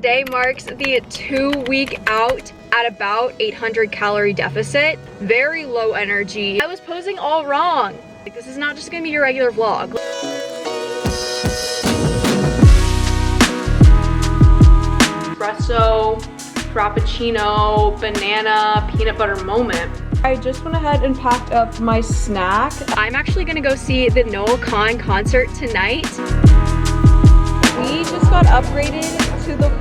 Today marks the 2-week out at about 800 calorie deficit. Very low energy. I was posing all wrong. Like, this is not just gonna be your regular vlog. Espresso, frappuccino, banana, peanut butter moment. I just went ahead and packed up my snack. I'm actually gonna go see the Kahan concert tonight. We just got upgraded to the floor.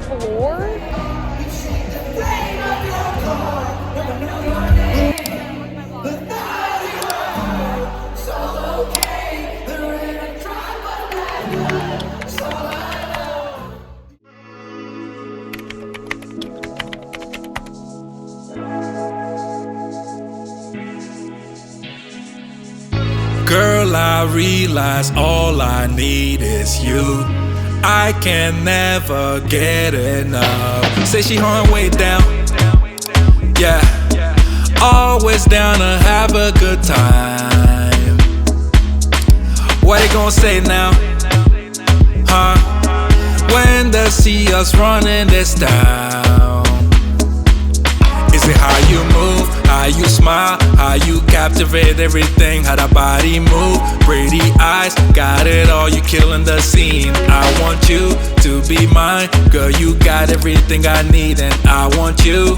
Girl, I realize all I need is you. I can never get enough. Say she on her way down. Yeah, always down to have a good time. What they gonna say now? Huh? When they see us running this town. Is it how you move, how you smile, how you captivate everything, how that body move, pretty eyes, got it all, you killing the scene. I want you to be mine, girl, you got everything I need, and I want you.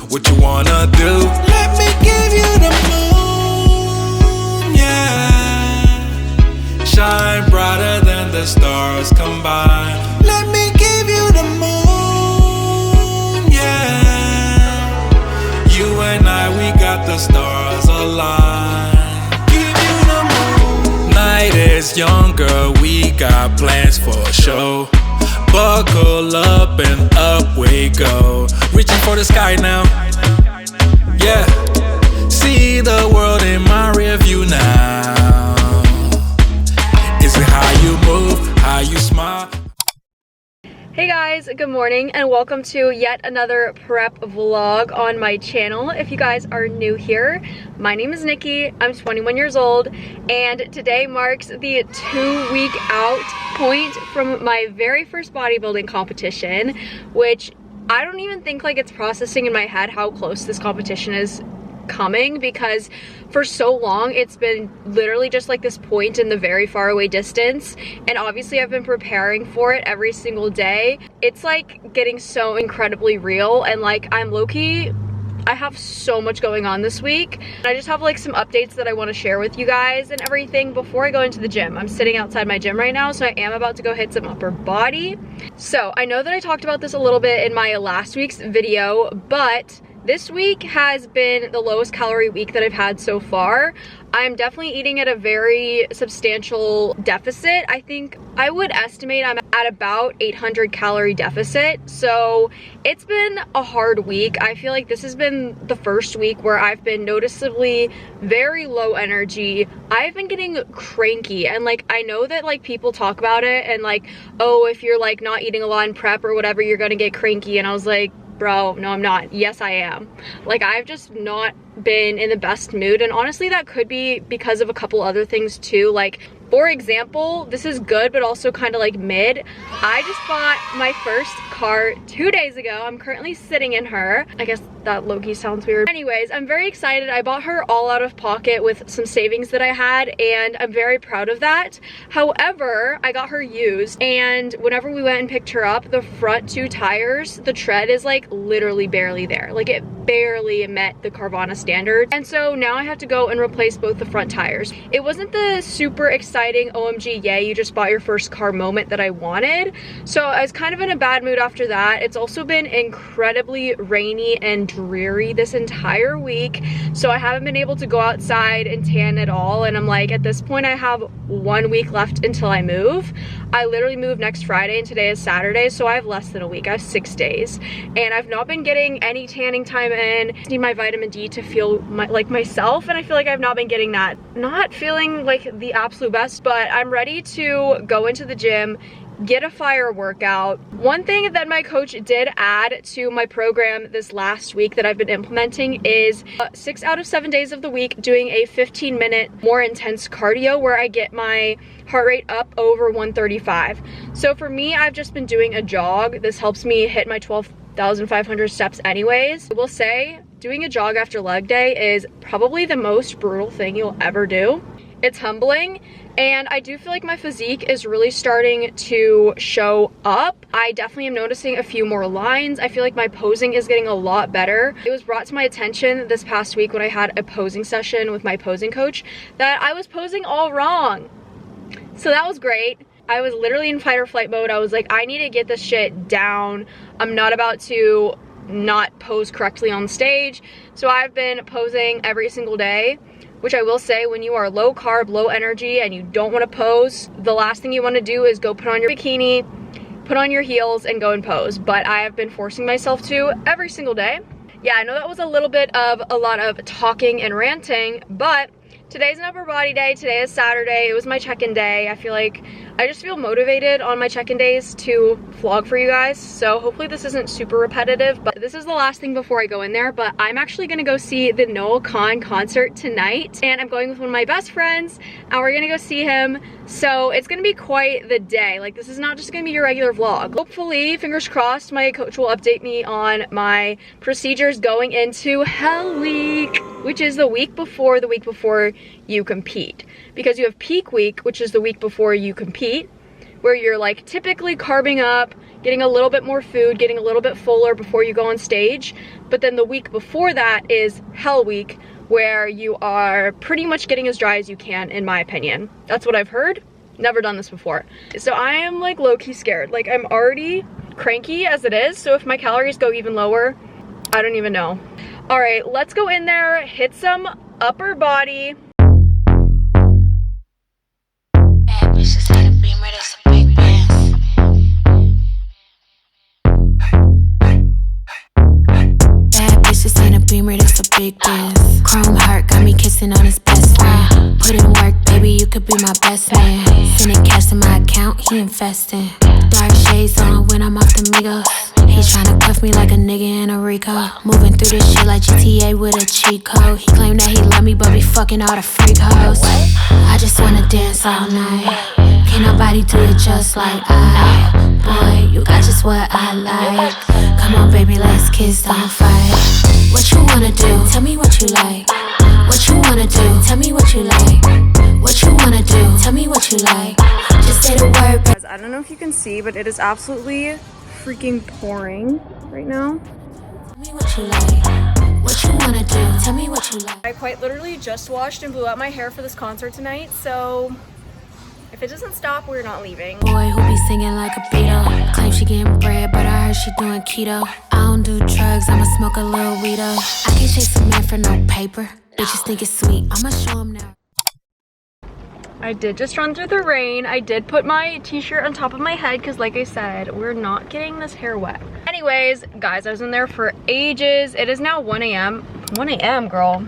What you wanna do? Let me give you the moon, yeah. Shine brighter than the stars combined. Let me give you the moon, yeah. You and I, we got the stars aligned. Give you the moon. Night is young, girl, we got plans for a show. Buckle up and up we go. Reaching for the sky now. Yeah. See the world in my rear view now. Is it how you move, how you smile? Hey guys, good morning and welcome to yet another prep vlog on my channel. If you guys are new here, my name is Nikki, I'm 21 years old, and today marks the 2-week out point from my very first bodybuilding competition, which I don't even think like it's processing in my head how close this competition is coming, because for so long it's been literally just like this point in the very far away distance, and obviously I've been preparing for it every single day. It's like getting so incredibly real, and like I'm low-key, I have so much going on this week. I just have like some updates that I want to share with you guys and everything before I go into the gym. I'm sitting outside my gym right now, so I am about to go hit some upper body. So I know that I talked about this a little bit in my last week's video, but this week has been the lowest calorie week that I've had so far. I'm definitely eating at a very substantial deficit. I think I would estimate I'm at about 800 calorie deficit. So it's been a hard week. I feel like this has been the first week where I've been noticeably very low energy. I've been getting cranky, and like I know that like people talk about it and like, oh, if you're like not eating a lot in prep or whatever, you're gonna get cranky. And I was like, bro, no, I'm not. Yes, I am. Like, I've just not been in the best mood, and honestly that could be because of a couple other things too. Like, for example, this is good but also kind of like mid. I just bought my first car 2 days ago. I'm currently sitting in her. I guess that low-key sounds weird. Anyways, I'm very excited. I bought her all out of pocket with some savings that I had, and I'm very proud of that. However, I got her used, and whenever we went and picked her up, the front 2 tires, the tread is like literally barely there. Like, it barely met the Carvana standard, and so now I have to go and replace both the front tires. It wasn't the super exciting OMG yay you just bought your first car moment that I wanted, so I was kind of in a bad mood after that. It's also been incredibly rainy and dreary this entire week, so I haven't been able to go outside and tan at all, and I'm like, at this point I have 1 week left until I move. I literally move next Friday and today is Saturday, so I have less than a week. I have 6 days, and I've not been getting any tanning time in. I need my vitamin D to feel like myself, and I feel like I've not been getting that. Not feeling like the absolute best, but I'm ready to go into the gym, get a fire workout. One thing that my coach did add to my program this last week that I've been implementing is 6 out of 7 days of the week doing a 15-minute more intense cardio where I get my heart rate up over 135. So for me, I've just been doing a jog. This helps me hit my 12,500 steps anyways. I will say doing a jog after leg day is probably the most brutal thing you'll ever do. It's humbling, and I do feel like my physique is really starting to show up. I definitely am noticing a few more lines. I feel like my posing is getting a lot better. It was brought to my attention this past week when I had a posing session with my posing coach that I was posing all wrong. So that was great. I was literally in fight or flight mode. I was like, I need to get this shit down. I'm not about to not pose correctly on stage. So I've been posing every single day, which I will say, when you are low carb, low energy, and you don't want to pose, the last thing you want to do is go put on your bikini, put on your heels, and go and pose. But I have been forcing myself to every single day. Yeah, I know that was a little bit of a lot of talking and ranting, but today's an upper body day. Today is Saturday. It was my check-in day. I feel like I just feel motivated on my check-in days to vlog for you guys. So hopefully this isn't super repetitive, but this is the last thing before I go in there. But I'm actually gonna go see the Kahan concert tonight, and I'm going with one of my best friends, and we're gonna go see him. So it's gonna be quite the day. Like, this is not just gonna be your regular vlog. Hopefully, fingers crossed, my coach will update me on my procedures going into Hell Week, which is the week before you compete. Because you have peak week, which is the week before you compete, where you're like typically carbing up, getting a little bit more food, getting a little bit fuller before you go on stage. But then the week before that is Hell Week, where you are pretty much getting as dry as you can, in my opinion. That's what I've heard. Never done this before. So I am like low-key scared. Like, I'm already cranky as it is, so if my calories go even lower, I don't even know. All right, let's go in there, hit some upper body. That's a big biz. Chrome heart got me kissing on his best friend. Put in work, baby, you could be my best man. Sending cash to my account, he investing. Dark shades on when I'm off the Migos. He's tryna cuff me like a nigga in a Rico. Moving through this shit like GTA with a cheat code. He claimed that he love me, but be fucking all the freak hoes. I just wanna dance all night. Can't nobody do it just like I. Boy, you got just what I like. Come on, baby, let's kiss, don't fight. What you wanna do? Tell me what you like. What you wanna do? Tell me what you like. What you wanna do? Tell me what you like. Just say the word. Guys, I don't know if you can see, but it is absolutely freaking pouring right now. Tell me what you like. What you wanna do? Tell me what you like. I quite literally just washed and blew out my hair for this concert tonight, so if it doesn't stop, we're not leaving. Boy who be singing like a Beatle. Claim she getting bread, but I heard she doing keto. I don't do drugs, I'ma smoke a little weedo. I can't chase a man for no paper. Bitches think it's sweet, I'ma show them now. I did just run through the rain. I did put my t-shirt on top of my head because, like I said, we're not getting this hair wet. Anyways, guys, I was in there for ages. It is now 1 a.m. 1 a.m., girl.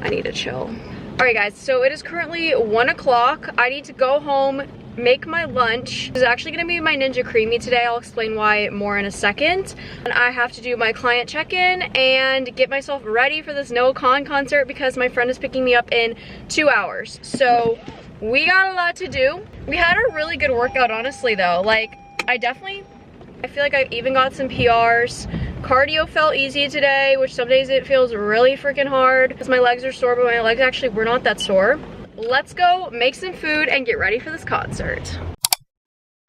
I need to chill. All right, guys, so it is currently 1 o'clock. I need to go home, make my lunch. This is actually gonna be my Ninja Creamy today. I'll explain why more in a second. And I have to do my client check-in and get myself ready for this Kahan concert because my friend is picking me up in 2 hours. So we got a lot to do. We had a really good workout, honestly, though. Like, I feel like I even got some PRs. Cardio felt easy today, which some days it feels really freaking hard because my legs are sore, but my legs actually were not that sore. Let's go make some food and get ready for this concert.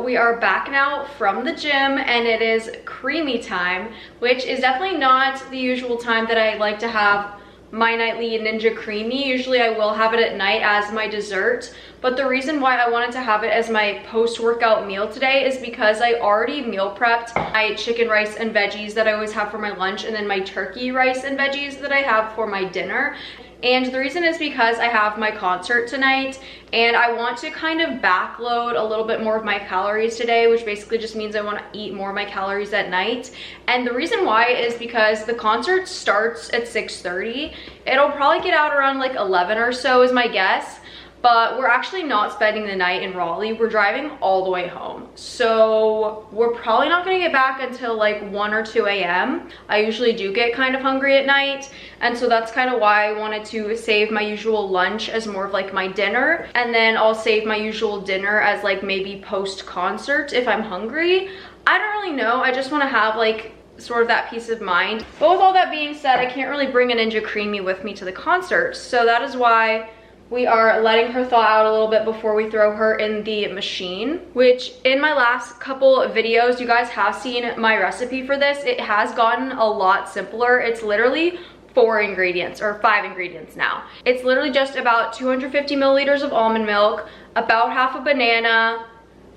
We are back now from the gym and it is creamy time, which is definitely not the usual time that I like to have my nightly Ninja Creamy. Usually I will have it at night as my dessert, but the reason why I wanted to have it as my post-workout meal today is because I already meal prepped my chicken, rice, and veggies that I always have for my lunch, and then my turkey, rice, and veggies that I have for my dinner. And the reason is because I have my concert tonight and I want to kind of backload a little bit more of my calories today, which basically just means I want to eat more of my calories at night. And the reason why is because the concert starts at 6:30. It'll probably get out around like 11 or so is my guess. but we're actually not spending the night in Raleigh. We're driving all the way home. So we're probably not gonna get back until like 1 or 2 a.m. I usually do get kind of hungry at night. And so that's kind of why I wanted to save my usual lunch as more of like my dinner. And then I'll save my usual dinner as like maybe post-concert if I'm hungry. I don't really know. I just wanna have like sort of that peace of mind. But with all that being said, I can't really bring a Ninja Creamy with me to the concert. So that is why we are letting her thaw out a little bit before we throw her in the machine, which in my last couple of videos, you guys have seen my recipe for this. It has gotten a lot simpler. It's literally 4 ingredients or 5 ingredients now. It's literally just about 250 milliliters of almond milk, about half a banana,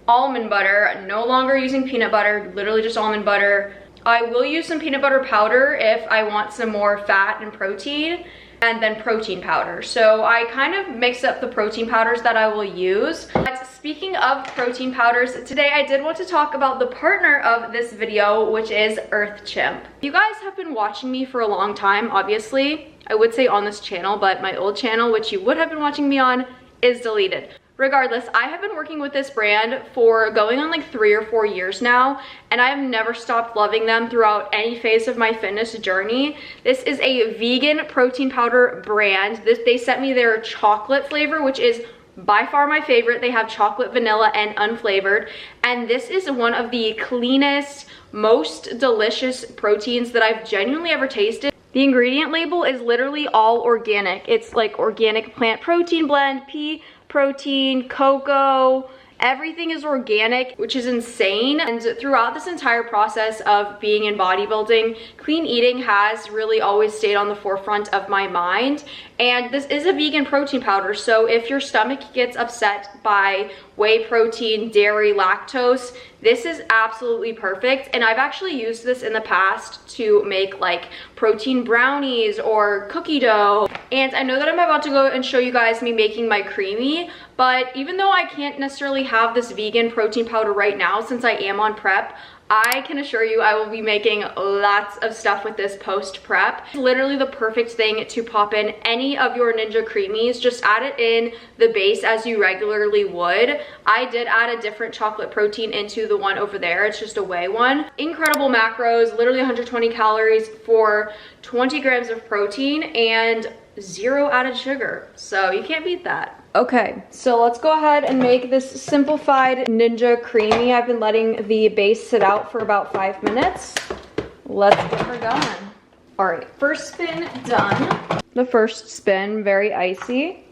almond butter, no longer using peanut butter, literally just almond butter. I will use some peanut butter powder if I want some more fat and protein, and then protein powder. So I kind of mix up the protein powders that I will use. But speaking of protein powders, today I did want to talk about the partner of this video, which is Earth Chimp. You guys have been watching me for a long time, obviously. I would say on this channel, but my old channel, which you would have been watching me on, is deleted. Regardless, I have been working with this brand for going on like 3 or 4 years now, and I have never stopped loving them throughout any phase of my fitness journey. This is a vegan protein powder brand. They sent me their chocolate flavor, which is by far my favorite. They have chocolate, vanilla, and unflavored, and this is one of the cleanest, most delicious proteins that I've genuinely ever tasted. The ingredient label is literally all organic. It's like organic plant protein blend, pea protein, cocoa, everything is organic, which is insane. And throughout this entire process of being in bodybuilding, clean eating has really always stayed on the forefront of my mind. And this is a vegan protein powder, so if your stomach gets upset by whey protein, dairy, lactose, this is absolutely perfect. And I've actually used this in the past to make like protein brownies or cookie dough. And I know that I'm about to go and show you guys me making my creamy, but even though I can't necessarily have this vegan protein powder right now since I am on prep, I can assure you I will be making lots of stuff with this post-prep. It's literally the perfect thing to pop in any of your Ninja Creamies. Just add it in the base as you regularly would. I did add a different chocolate protein into the one over there. It's just a whey one. Incredible macros, literally 120 calories for 20 grams of protein and 0 added sugar. So you can't beat that. Okay, so let's go ahead and make this simplified Ninja Creamy. I've been letting the base sit out for about 5 minutes. Let's get her going. All right, first spin done. The first spin, very icy.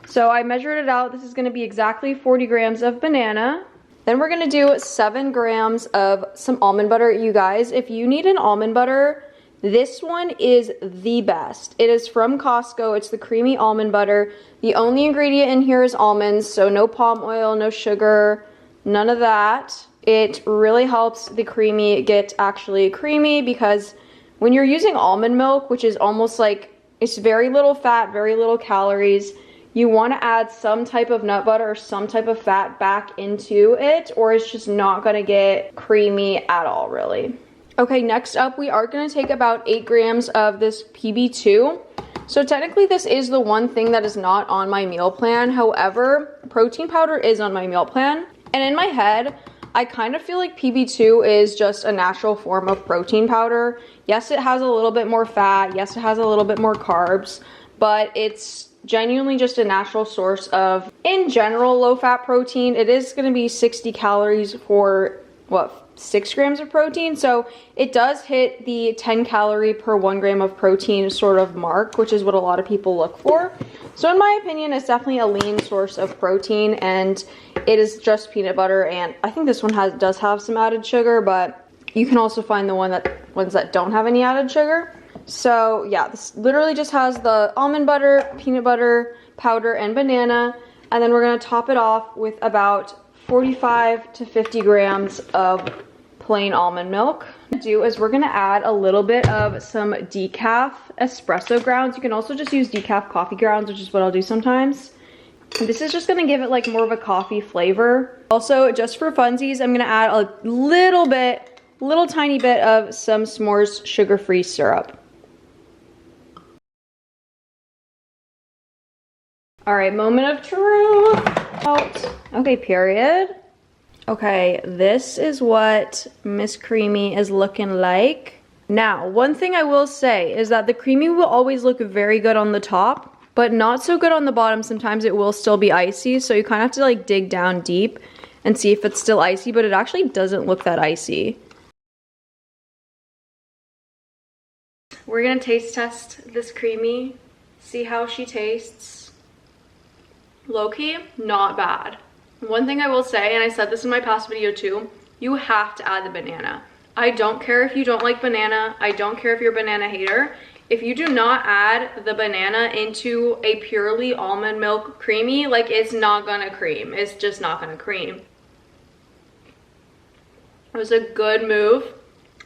So I measured it out. This is gonna be exactly 40 grams of banana. Then we're gonna do 7 grams of some almond butter. You guys, if you need an almond butter, this one is the best. It is from Costco. It's the creamy almond butter. The only ingredient in here is almonds, so no palm oil, no sugar, none of that. It really helps the creamy get actually creamy because when you're using almond milk, which is almost like, it's very little fat, very little calories, you want to add some type of nut butter or some type of fat back into it, or it's just not going to get creamy at all, really. Okay, next up, we are going to take about 8 grams of this PB2. So technically, this is the one thing that is not on my meal plan. However, protein powder is on my meal plan. And in my head, I kind of feel like PB2 is just a natural form of protein powder. Yes, it has a little bit more fat. Yes, it has a little bit more carbs. But it's genuinely just a natural source of, in general, low-fat protein. It is going to be 60 calories for, what, 6 grams of protein, so it does hit the 10 calorie per 1 gram of protein sort of mark, which is what a lot of people look for. So in my opinion, it's definitely a lean source of protein, and it is just peanut butter, and I think this one does have some added sugar, but you can also find the ones that don't have any added sugar. So yeah, this literally just has the almond butter, peanut butter, powder, and banana, and then we're going to top it off with about 45 to 50 grams of plain almond milk. What we're gonna do is we're gonna add a little bit of some decaf espresso grounds. You can also just use decaf coffee grounds, which is what I'll do sometimes. And this is just gonna give it like more of a coffee flavor. Also, just for funsies, I'm gonna add a little tiny bit of some s'mores sugar-free syrup. All right, moment of truth. Out. Okay, period. Okay, this is what Miss Creamy is looking like. Now, one thing I will say is that the creamy will always look very good on the top, but not so good on the bottom. Sometimes it will still be icy, so you kind of have to like dig down deep and see if it's still icy, but it actually doesn't look that icy. We're gonna taste test this creamy, see how she tastes. Low-key, not bad. One thing I will say, and I said this in my past video too, you have to add the banana. I don't care if you don't like banana. I don't care if you're a banana hater. If you do not add the banana into a purely almond milk creamy, like it's not gonna cream. It's just not gonna cream. It was a good move,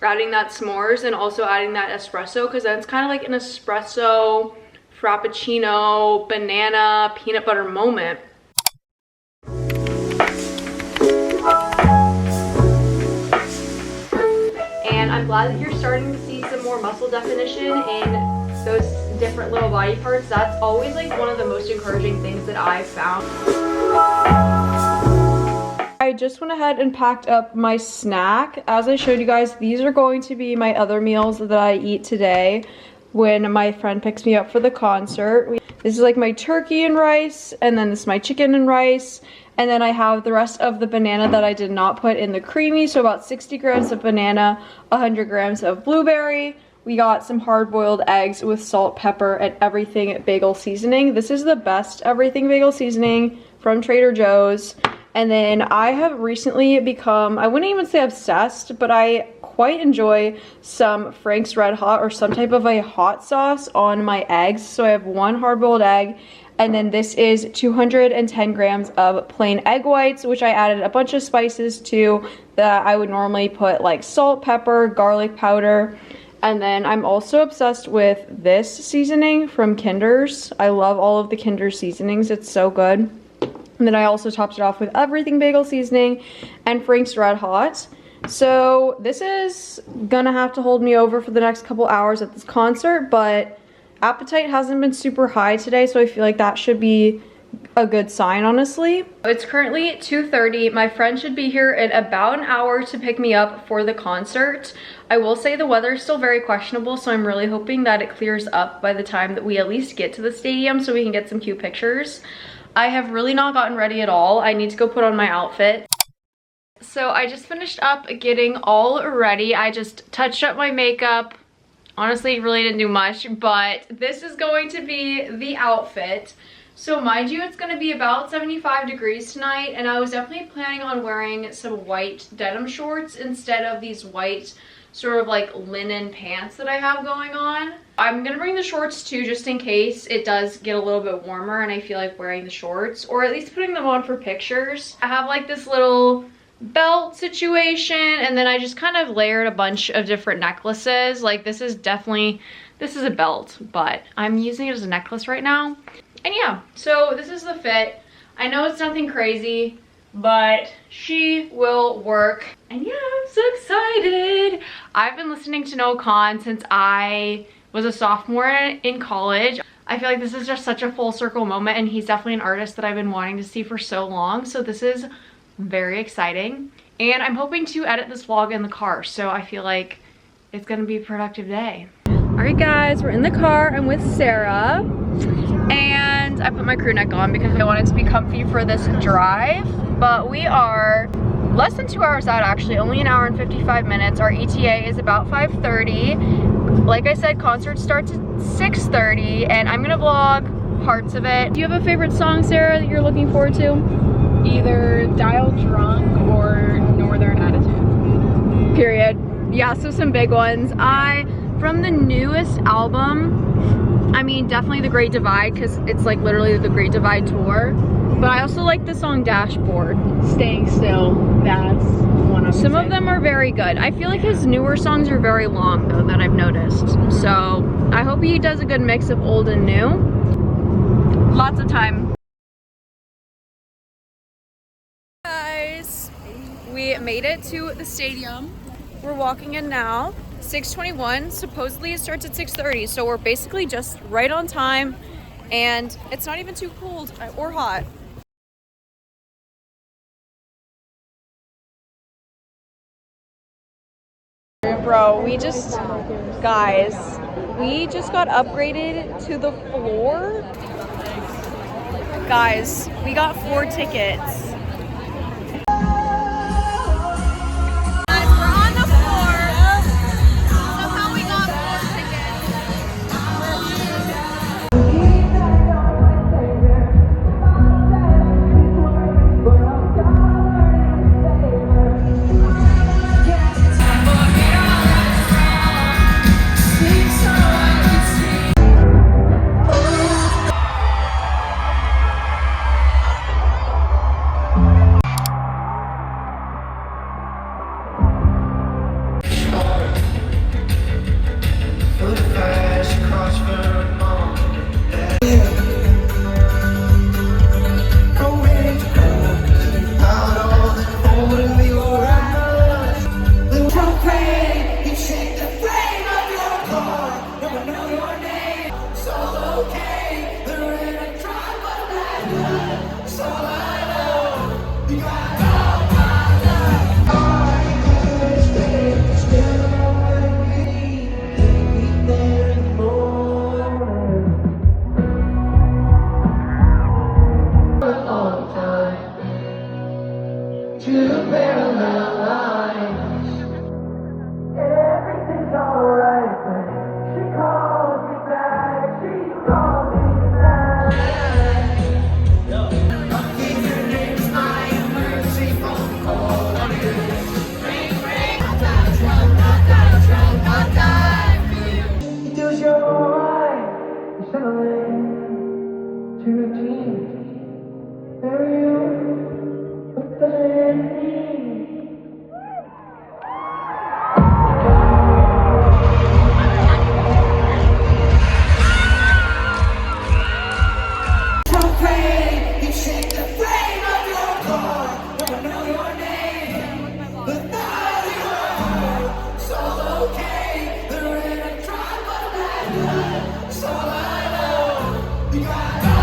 adding that s'mores and also adding that espresso, because then it's kind of like an espresso, frappuccino, banana, peanut butter moment. And I'm glad that you're starting to see some more muscle definition in those different little body parts. That's always like one of the most encouraging things that I've found. I just went ahead and packed up my snack. As I showed you guys, these are going to be my other meals that I eat today when my friend picks me up for the concert. This is like my turkey and rice, and then this is my chicken and rice. And then I have the rest of the banana that I did not put in the creamy, so about 60 grams of banana, 100 grams of blueberry. We got some hard-boiled eggs with salt, pepper, and everything bagel seasoning. This is the best everything bagel seasoning from Trader Joe's. And then I have recently become, I wouldn't even say obsessed, but I quite enjoy some Frank's Red Hot or some type of a hot sauce on my eggs. So I have one hard-boiled egg, and then this is 210 grams of plain egg whites, which I added a bunch of spices to that I would normally put, like salt, pepper, garlic powder. And then I'm also obsessed with this seasoning from Kinder's. I love all of the Kinder seasonings. It's so good. And then I also topped it off with everything bagel seasoning and Frank's Red Hot. So this is gonna have to hold me over for the next couple hours at this concert, but appetite hasn't been super high today, so I feel like that should be a good sign, honestly. It's currently 2:30. My friend should be here in about an hour to pick me up for the concert. I will say the weather is still very questionable, so I'm really hoping that it clears up by the time that we at least get to the stadium so we can get some cute pictures. I have really not gotten ready at all. I need to go put on my outfit. So I just finished up getting all ready. I just touched up my makeup. Honestly, really didn't do much, but this is going to be the outfit. So mind you, it's going to be about 75 degrees tonight, and I was definitely planning on wearing some white denim shorts instead of these white sort of like linen pants that I have going on. I'm going to bring the shorts too, just in case it does get a little bit warmer and I feel like wearing the shorts, or at least putting them on for pictures. I have like this little belt situation, and then I just kind of layered a bunch of different necklaces. Like this is a belt, but I'm using it as a necklace right now. And yeah, so this is the fit. I know it's nothing crazy, but she will work. And yeah, I'm so excited. I've been listening to Noah Kahan since I was a sophomore in college. I feel like this is just such a full circle moment, and he's definitely an artist that I've been wanting to see for so long. So this is very exciting, and I'm hoping to edit this vlog in the car, so I feel like it's gonna be a productive day. All right guys, we're in the car. I'm with Sarah, and I put my crew neck on because I wanted to be comfy for this drive, but we are less than 2 hours out, actually, only an hour and 55 minutes. Our ETA is about 5:30. Like I said, concert starts at 6:30, and I'm gonna vlog parts of it. Do you have a favorite song, Sarah, that you're looking forward to? Either Dial Drunk or Northern Attitude. Period. Yeah, so some big ones. From the newest album, I mean, definitely The Great Divide, because it's like literally the Great Divide tour. But I also like the song Dashboard. Staying Still, that's one of them. Some of them are very good. I feel like his newer songs are very long though, that I've noticed. So I hope he does a good mix of old and new. Lots of time. Guys, we made it to the stadium. We're walking in now. 6:21. Supposedly it starts at 6:30, so we're basically just right on time. and it's not even too cold or hot. Bro, guys, we just got upgraded to the floor. Guys, we got 4 tickets. Guys, we're on the floor. Somehow we got 4 You got